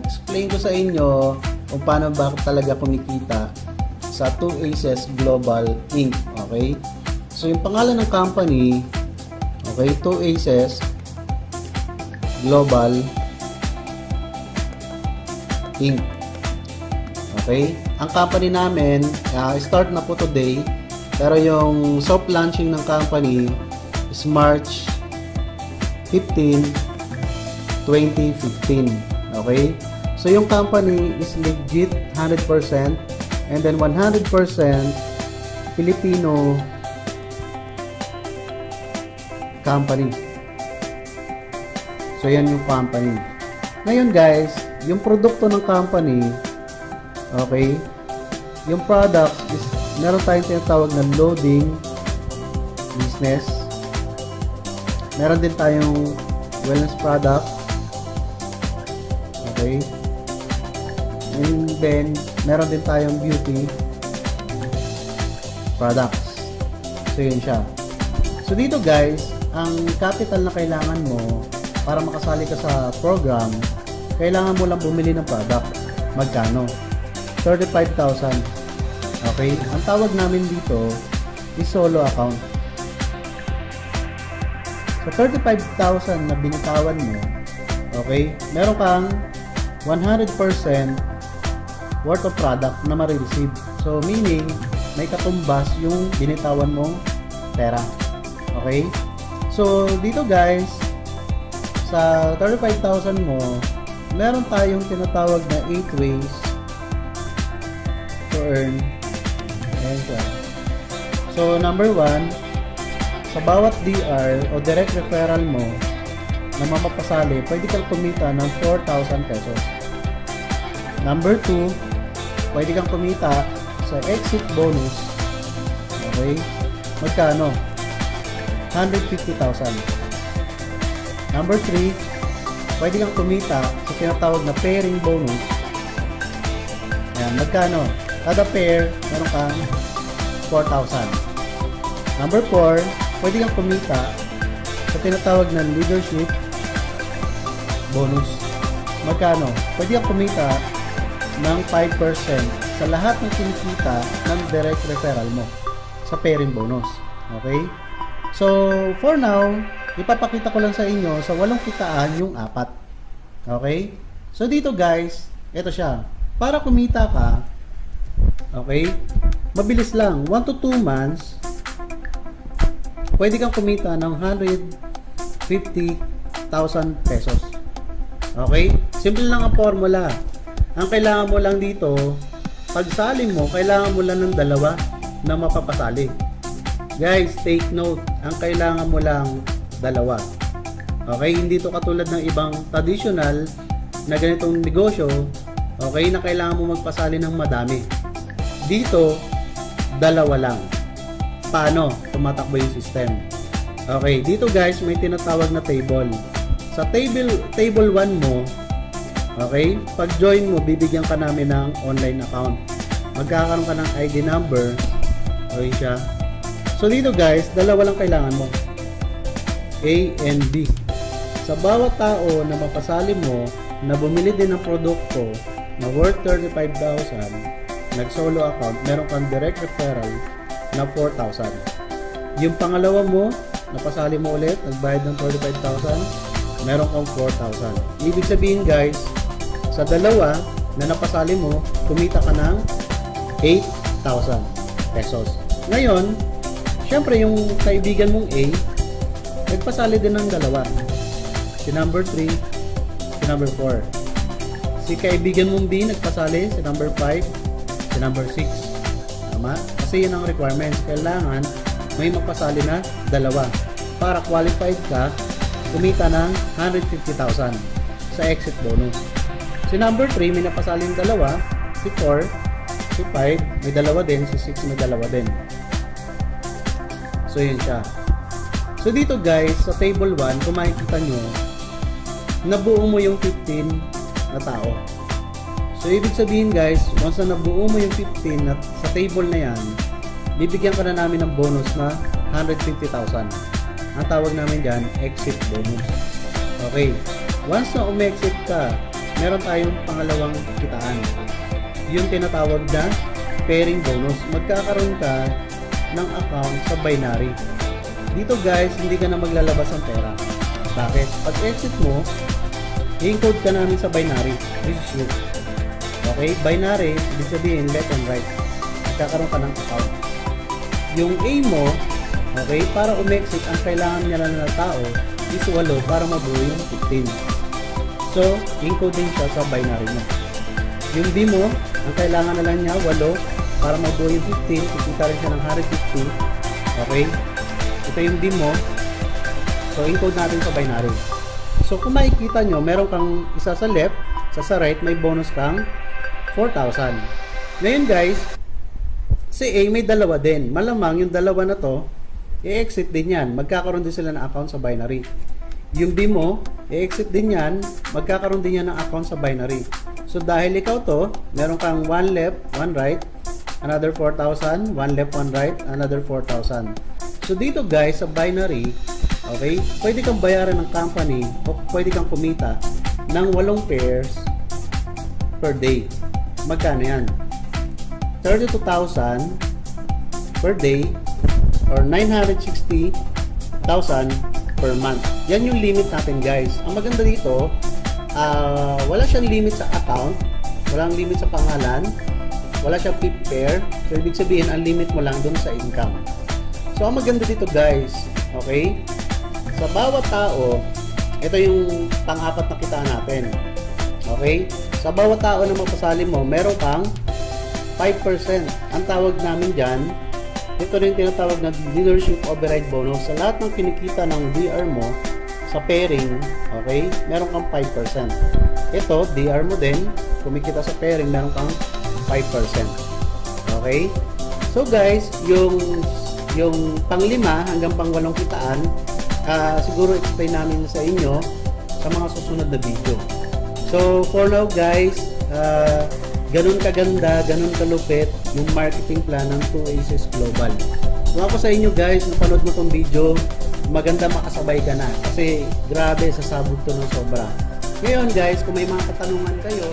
explain ko sa inyo kung paano ba talaga kumikita sa 2 Aces Global Inc. Okay? So, yung pangalan ng company, okay, 2 Aces Global Inc. Okay? Ang company namin, start na po today, pero yung soft launching ng company is March 15, 2015. Okay? So, yung company is legit 100% and then 100% Filipino company. So, yan yung company. Ngayon guys, yung produkto ng company, okay, yung product is meron tayong tinatawag na loading business. Meron din tayong wellness product. Okay. And then, meron din tayong beauty products. So, yun siya. So, dito guys, ang capital na kailangan mo para makasali ka sa program, kailangan mo lang bumili ng product. Magkano? 35,000. Okay? Ang tawag namin dito is solo account. So, 35,000 na binitawan mo, okay, meron kang 100% worth of product na ma-receive. So, meaning, may katumbas yung binitawan mong pera. Okay? So, dito guys, sa 35,000 mo, meron tayong tinatawag na 8 ways to earn. Ayan siya. So, number 1, sa bawat DR o direct referral mo na mapapasali, pwede kang kumita ng 4,000 pesos. Number 2, pwede kang kumita sa exit bonus. Okay? Magkano? 150,000. Number 3, pwede kang kumita sa tinatawag na pairing bonus. Ayan, magkano? Kada pair, meron kang 4,000. Number 4, pwede kang kumita sa tinatawag na leadership bonus. Magkano? Pwede kang kumita ng 5% sa lahat ng kinikita ng direct referral mo sa pairing bonus. Okay? So, for now, ipapakita ko lang sa inyo sa 8 kitaan yung 4. Okay? So, dito guys, ito siya. Para kumita ka, okay, mabilis lang. 1 to 2 months, pwede kang kumita ng 150,000 pesos. Okay? Simple lang ang formula. Ang kailangan mo lang dito, pagsali mo, kailangan mo lang ng 2 na mapapasali. Guys, take note. Ang kailangan mo lang 2. Okay? Hindi to katulad ng ibang traditional na ganitong negosyo, okay, na kailangan mo magpasali ng madami. Dito, 2 lang. Paano tumatakbo yung system? Okay, dito guys, may tinatawag na table. Sa table 1 mo, okay, pag join mo, bibigyan ka namin ng online account. Magkakaroon ka ng ID number. Okay siya. So dito guys, 2 lang kailangan mo. A and B. Sa bawat tao na mapasali mo, na bumili din ng produkto na worth 35,000, nag-solo account, meron kang direct referral na 4,000. Yung pangalawa mo, napasali mo ulit, nagbayad ng 35,000, meron kang 4,000. Ibig sabihin guys, sa 2 na napasali mo, kumita ka ng 8,000 pesos. Ngayon, syempre yung kaibigan mong A, nagpasali din ng 2. Si number 3, si number 4. Si kaibigan mong B, nagpasali, si number 5, si number 6. Tama? Kasi yun ang requirements. Kailangan may magpasali na 2 para qualified ka, kumita ng 150,000 sa exit bonus. Si number 3, may napasaling 2, si 4, si 5, may 2 din, si 6 may 2 din. So, yun siya. So, dito guys, sa table 1, kung makikita nyo, nabuo mo yung 15 na tao. So, ibig sabihin guys, once na nabuo mo yung 15 na, sa table na yan, bibigyan ka na namin ng bonus na 150,000. Ang tawag namin dyan, exit bonus. Okay. Once na umexit ka meron tayong pangalawang kitaan. Yung tinatawag na pairing bonus. Magkakaroon ka ng account sa binary. Dito guys, hindi ka na maglalabas ng pera. Bakit? Pag exit mo, i-encode ka namin sa binary. This is you. Okay? Binary, ibig sabihin left and right. Magkakaroon ka ng account. Yung A mo, okay, para umexit, ang kailangan niya lang na tao is 8 para mabuo yung 15. So, encode din siya sa binary mo. Yung B mo, ang kailangan na lang niya 8 para mabuo yung 15. Kikita rin siya ng 150. Okay? Ito yung D mo. So, encode natin sa binary. So, kung makikita nyo, meron kang isa sa left, isa sa right, may bonus kang 4,000. Ngayon guys, si A may dalawa din. Malamang yung dalawa na to, i-exit din yan. Magkakaroon din sila ng account sa binary. Yung B mo, i-exit din yan. Magkakaroon din yan ng account sa binary. So, dahil ikaw to, meron kang 1 left, 1 right, another 4,000, 1 left, 1 right, another 4,000. So, dito guys, sa binary, okay, pwede kang bayaran ng company o pwede kang kumita ng 8 pairs per day. Magkano yan? 32,000 per day or 960,000 per month. Yan yung limit natin guys. Ang maganda dito, wala siyang limit sa account, walang limit sa pangalan, wala siyang fifth pair. So, ibig sabihin, ang limit mo lang dun sa income. So, ang maganda dito guys, okay, sa bawat tao, ito yung pang-apat na kitaan natin. Okay? Sa bawat tao na mapasali mo, meron kang 5%. Ang tawag namin dyan, ito rin tinatawag na dealership override bonus. Sa lahat ng kinikita ng DR mo, sa pairing, okay, meron kang 5%. Ito, DR mo din, kumikita sa pairing, meron kang 5%. Okay? So guys, yung pang-5 hanggang pang-8 kitaan, siguro explain namin sa inyo sa mga susunod na video. So for now guys, ganun kaganda, ganun kalupit yung marketing plan ng 2Aces Global. Kung ako sa inyo guys, napanood mo tong video, maganda makasabay ka na kasi grabe, sasabog to ng sobra. Ngayon guys, kung may mga katanungan kayo,